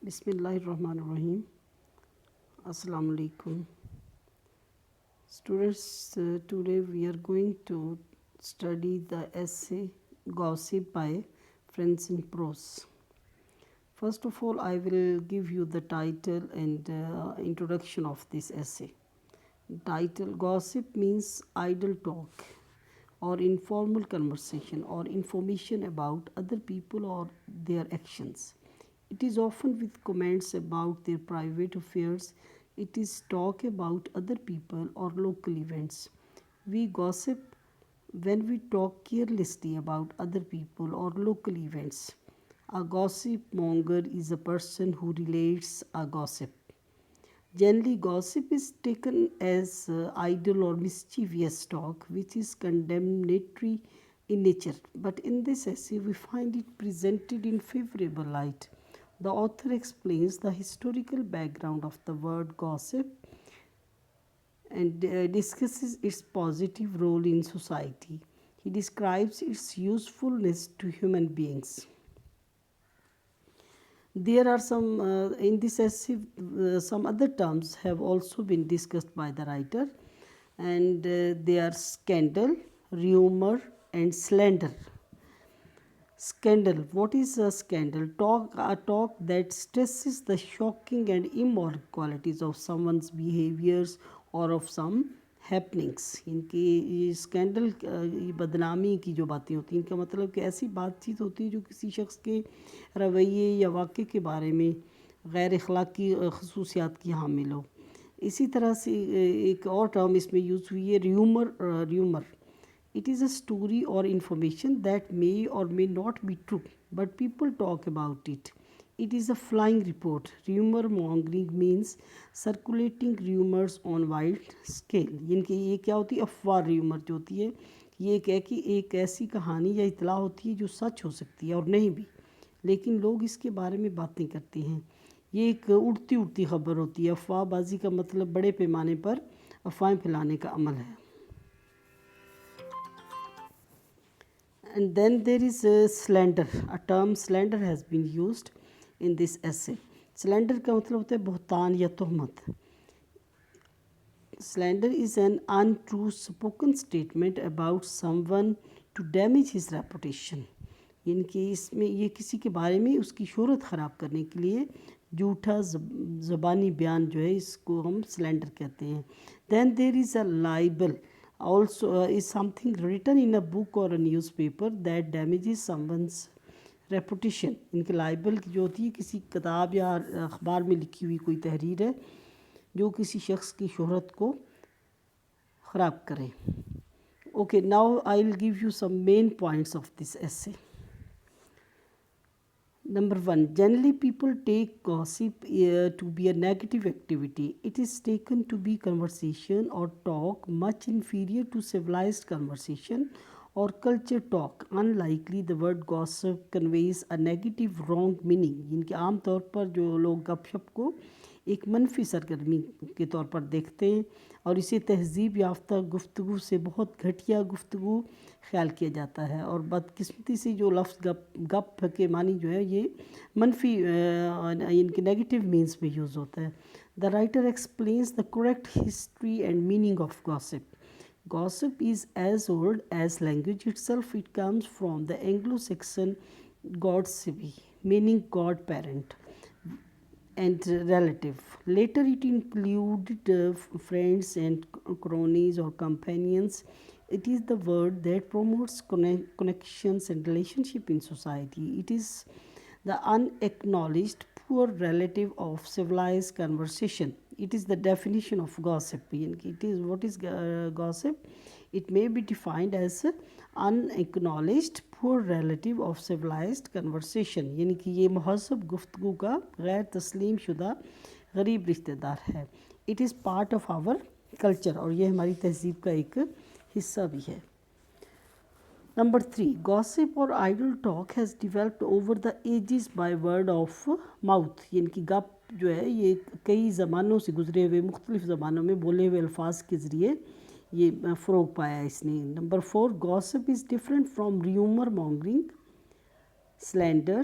Bismillahirrahmanirrahim. Assalamu alaikum. Students, today we are going to study the essay Gossip by Friends in Prose. First of all, I will give you the title and introduction of this essay. Title: Gossip means idle talk or informal conversation or information about other people or their actions. It is often with comments about their private affairs. It is talk about other people or local events. We gossip when we talk carelessly about other people or local events. A gossip monger is a person who relates a gossip. Generally, gossip is taken as idle or mischievous talk, which is condemnatory in nature. But in this essay, we find it presented in favorable light. The author explains the historical background of the word gossip and discusses its positive role in society. He describes its usefulness to human beings. There are some in this essay, some other terms have also been discussed by the writer, and they are scandal, rumor, and slander. Scandal. What is a scandal? A talk that stresses the shocking and immoral qualities of someone's behaviors or of some happenings. इनकी ये scandal, ये बदनामी की जो बातें होती हैं, इनका मतलब कि ऐसी बातचीत होती है जो किसी शख्स के रवैये या वाक़े के बारे में गैर अखलाक़ी खसूसियात की हामिल हो. इसी तरह से एक और टर्म इसमें यूज़ हुई है rumour. It is a story or information that may or may not be true, but people talk about it. It is a flying report. Rumor mongering means circulating rumors on wide scale. यानी कि ये क्या होती है, अफवाह rumour जो होती है, ये एक ऐसी कहानी या इतला होती है जो सच हो सकती है और नहीं भी, लेकिन लोग इसके बारे में बातें करते हैं. ये एक उड़ती खबर होती है. अफवाहबाजी का मतलब बड़े पैमाने पर अफवाहें फैलाने का अमल है. And then there is slander. A term slander has been used in this essay. Slander का मतलब होता है बहतान या तोहमत. Slander is an untrue spoken statement about someone to damage his reputation. यानी कि इसमें ये किसी के बारे में उसकी शोहरत ख़राब करने के लिए झूठा ज़बानी बयान जो है, इसको हम स्लैंडर कहते हैं. Then there is a libel. Also is something written in a book or a newspaper that damages someone's reputation. इनके लाइबल जो होती है किसी किताब या अखबार में लिखी हुई कोई तहरीर है जो किसी शख्स की शोहरत को ख़राब करे. Okay, now I will give you some main points of this essay. Number 1, generally people take gossip to be a negative activity. It is taken to be conversation or talk much inferior to civilized conversation or culture talk. Unlikely the word gossip conveys a negative wrong meaning. इनके आम तौर पर जो लोग गपशप को एक मनफी सरगर्मी के तौर पर देखते हैं और इसे तहज़ीब याफ्ता गुफ्तगू से बहुत घटिया गुफ्तगू ख्याल किया जाता है. और बदकिस्मती से जो लफ्ज़ गप के मानी जो है ये मनफी इनके नेगेटिव मीन्स में यूज़ होता है. The writer explains the correct history and meaning of gossip. Gossip is as old as language itself. It comes from the Anglo-Saxon godsippi, meaning godparent and relative. Later it included friends and cronies or companions. It is the word that promotes connections and relationship in society. It is the unacknowledged poor relative of civilized conversation. It is the definition of gossip. It is what is gossip? It may be defined as unacknowledged poor relative of civilized conversation. यानी कि ये महज़ब गुफ्तगू का गैर तस्लीम शुदा गरीब रिश्तेदार है. It is part of our culture और ये हमारी तहज़ीब का एक हिस्सा भी है. Number 3, gossip or idle talk has developed over the ages by word of mouth. यानी कि गप जो है ये कई ज़मानों से गुज़रे हुए मुख्तलिफ़ ज़मानों में बोले हुए अल्फाज के ज़रिए ये फ़रोग पाया इसने. Number 4, gossip is different from rumor mongering, slander,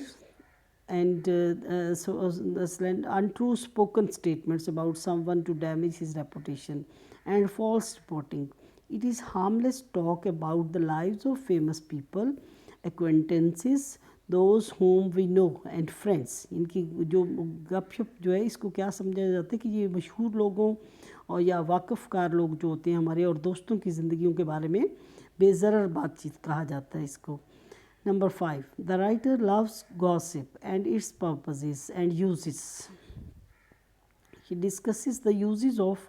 and untrue spoken statements about someone to damage his reputation, and false reporting. It is harmless talk about the lives of famous people, acquaintances, those whom we know and friends. इनकी जो गपशप जो है इसको क्या समझा जाता है कि ये मशहूर लोगों और या वाकफ़कार लोग जो होते हैं हमारे और दोस्तों की ज़िंदगियों के बारे में बेज़रर बातचीत कहा जाता है इसको. Number 5. The writer loves gossip and its purposes and uses. He discusses the uses of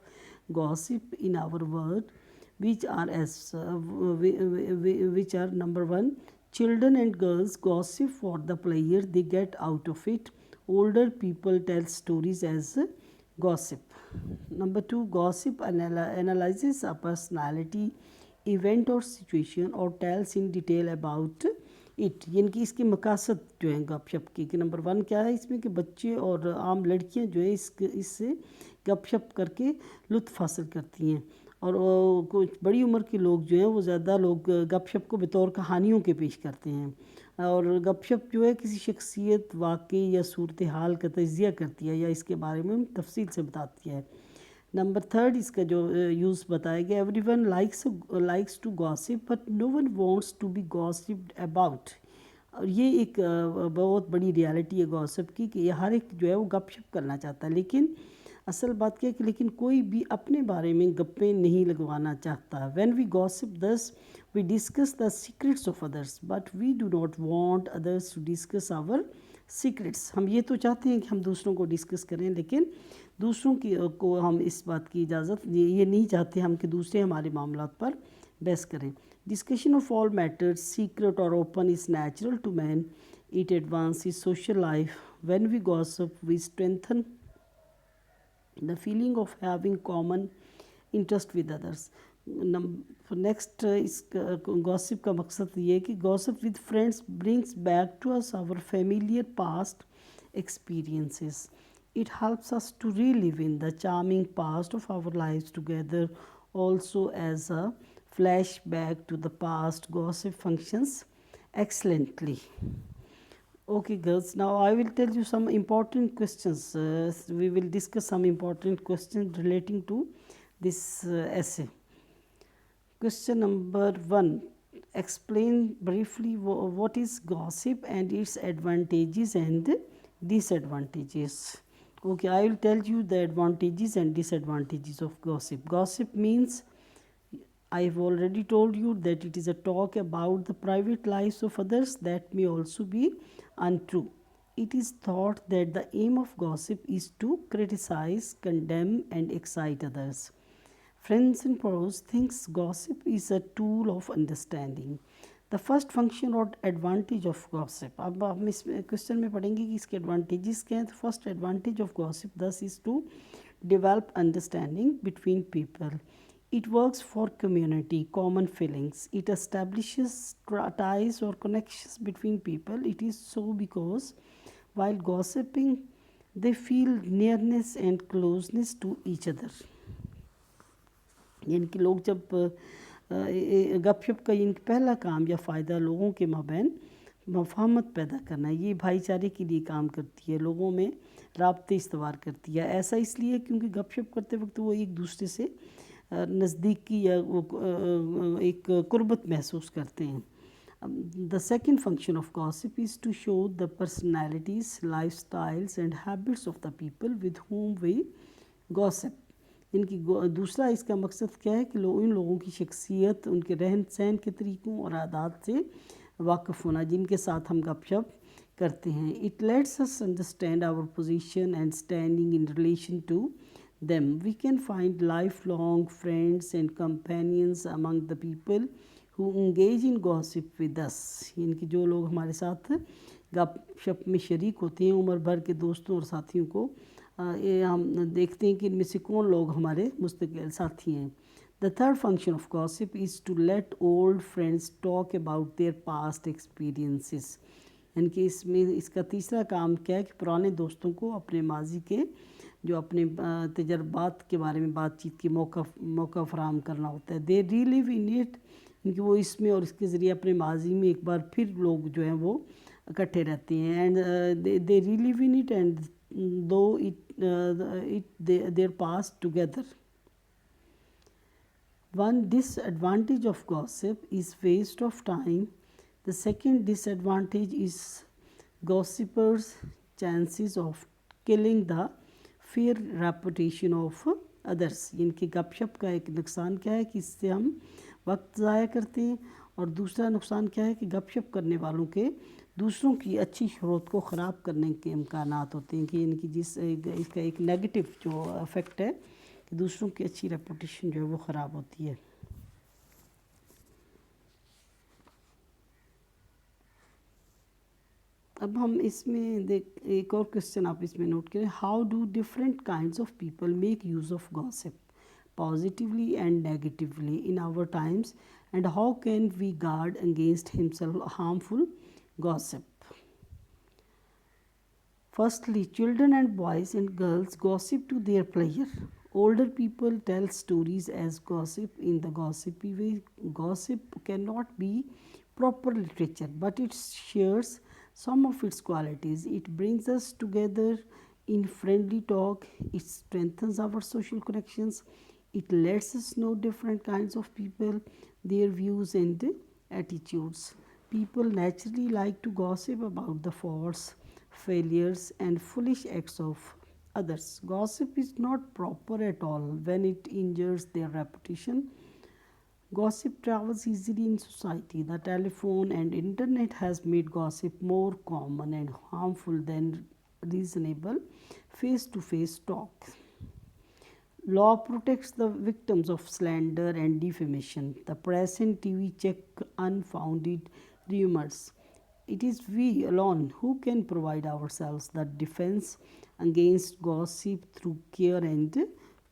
gossip in our world, which are which are number 1, children and girls gossip for the pleasure they get out of it. Older people tell stories as gossip. Number 2, gossip analyzes a personality, event or situation or tells in detail about it, यानी कि इसकी मकासद जो है गपशप की कि number 1 क्या है इसमें कि बच्चे और आम लड़कियां जो है इससे गपशप करके लुत्फ़ हासिल करती हैं, और कुछ बड़ी उम्र के लोग जो हैं वो ज़्यादा लोग गपशप को बतौर कहानियों के पेश करते हैं, और गपशप जो है किसी शख्सियत, वाक़े या सूरत हाल का तज्ज़िया करती है या इसके बारे में तफसील से बताती है. नंबर 3 इसका जो यूज़ बताया गया, everyone likes to gossip but no one wants to be gossiped about. और ये एक बहुत बड़ी रियलिटी है गॉसिप की कि हर एक जो है वो गपशप करना चाहता है, लेकिन असल बात क्या है कि लेकिन कोई भी अपने बारे में गप्पे नहीं लगवाना चाहता. When we gossip thus we discuss the secrets of others but we do not want others to discuss our secrets. हम ये तो चाहते हैं कि हम दूसरों को डिस्कस करें, लेकिन दूसरों की को हम इस बात की इजाज़त ये नहीं चाहते हम कि दूसरे हमारे मामलात पर बहस करें. Discussion of all matters secret और open is natural to man. It advances social life. When we gossip we strengthen the feeling of having common interest with others. Next इस गॉसिप का मकसद ये है कि gossip with friends brings back to us our familiar past experiences. It helps us to relive in the charming past of our lives together. Also as a flashback to the past, gossip functions excellently. Okay girls, now I will tell you some important questions. We will discuss some important questions relating to this essay. Question number 1. Explain briefly what is gossip and its advantages and disadvantages. Okay, I will tell you the advantages and disadvantages of gossip. Gossip means, I have already told you that it is a talk about the private lives of others that may also be untrue. It is thought that the aim of gossip is to criticize, condemn and excite others. Friends and Pros thinks gossip is a tool of understanding. The first function or advantage of gossip. अब हम इस question में पढ़ेंगे कि इसके advantages क्या हैं. तो first advantage of gossip thus is to develop understanding between people. It works for community, common feelings. It establishes ties or connections between people. It is so because while gossiping, they feel nearness and closeness to each other. यानी कि लोग जब गपशप का इनका पहला काम या फ़ायदा लोगों के माबैन मफाहमत पैदा करना है. ये भाईचारे के लिए काम करती है, लोगों में राब्ते इस्तवार करती है. ऐसा इसलिए क्योंकि गपशप करते वक्त वो एक दूसरे से नज़दीकी या एक कुर्बत महसूस करते हैं. The second function of gossip is to show the personalities, lifestyles and habits of the people with whom we gossip. इनकी दूसरा इसका मकसद क्या है कि इन लोगों की शख्सियत, उनके रहन सहन के तरीक़ों और आदात से वाकिफ़ होना जिनके साथ हम गपशप करते हैं. It lets us understand our position and standing in relation to them. We can find lifelong friends and companions among the people who engage in gossip with us. इनकी जो लोग हमारे साथ गपशप में शरीक होते हैं, उम्र भर के दोस्तों और साथियों को ये हम देखते हैं कि इनमें से कौन लोग हमारे मुस्तकिल साथी हैं. The third function of gossip is to let old friends talk about their past experiences. यानी कि इसमें इसका तीसरा काम क्या है कि पुराने दोस्तों को अपने माजी के जो अपने तजर्बात के बारे में बातचीत की मौका फराहम करना होता है. दे रीलिव इन इट, इनकी वो इसमें और इसके ज़रिए अपने माजी में एक बार फिर लोग जो हैं वो इकट्ठे रहती हैं and they relive in it and though it their past together. One disadvantage of gossip is waste of time. The second disadvantage is gossipers' chances of killing the fair reputation of others. इनकी गपशप का एक नुकसान क्या है कि इससे हम वक्त ज़ाया करते हैं और दूसरा नुकसान क्या है कि गपशप करने वालों के दूसरों की अच्छी शोहरत को ख़राब करने के इम्कानात होते हैं कि इनकी इसका एक नेगेटिव जो इफ़ेक्ट है कि दूसरों की अच्छी रेपुटेशन जो है वो ख़राब होती है. अब हम इसमें देख एक और क्वेश्चन आप इसमें नोट करें. How do different kinds of people make use of gossip positively and negatively in our times and how can we guard against himself harmful gossip. Firstly, children and boys and girls gossip to their pleasure. Older people tell stories as gossip in the gossipy way. Gossip cannot be proper literature, but it shares some of its qualities. It brings us together in friendly talk, it strengthens our social connections, it lets us know different kinds of people, their views and attitudes. People naturally like to gossip about the faults, failures, and foolish acts of others. Gossip is not proper at all when it injures their reputation. Gossip travels easily in society. The telephone and internet has made gossip more common and harmful than reasonable face-to-face talk. Law protects the victims of slander and defamation. The press and TV check unfounded rumors. It is we alone who can provide ourselves the defense against gossip through care and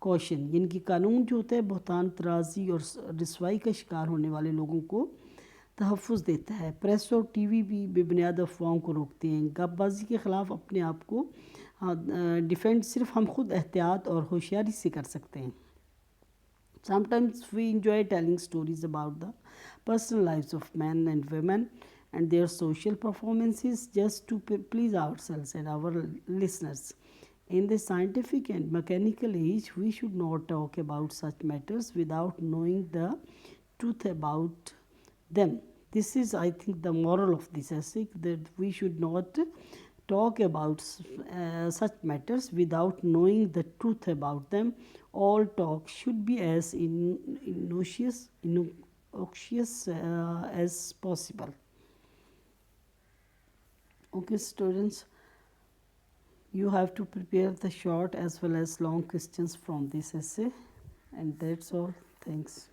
caution. यानी कि कानून जो होता है बहतान तराजी और रसवाई का शिकार होने वाले लोगों को तहफ़्फ़ुज़ देता है. प्रेस और टीवी भी बेबुनियाद अफवाहों को रोकते हैं. गपबाजी के ख़िलाफ़ अपने आप को डिफेंड सिर्फ हम खुद एहतियात और होशियारी से कर सकते हैं. Sometimes we enjoy telling stories about the personal lives of men and women and their social performances just to please ourselves and our listeners. In the scientific and mechanical age, we should not talk about such matters without knowing the truth about them. This is, I think, the moral of this essay, that we should not talk about such matters without knowing the truth about them. All talk should be as innocuous as possible. Okay, students, you have to prepare the short as well as long questions from this essay, and that's all. Thanks.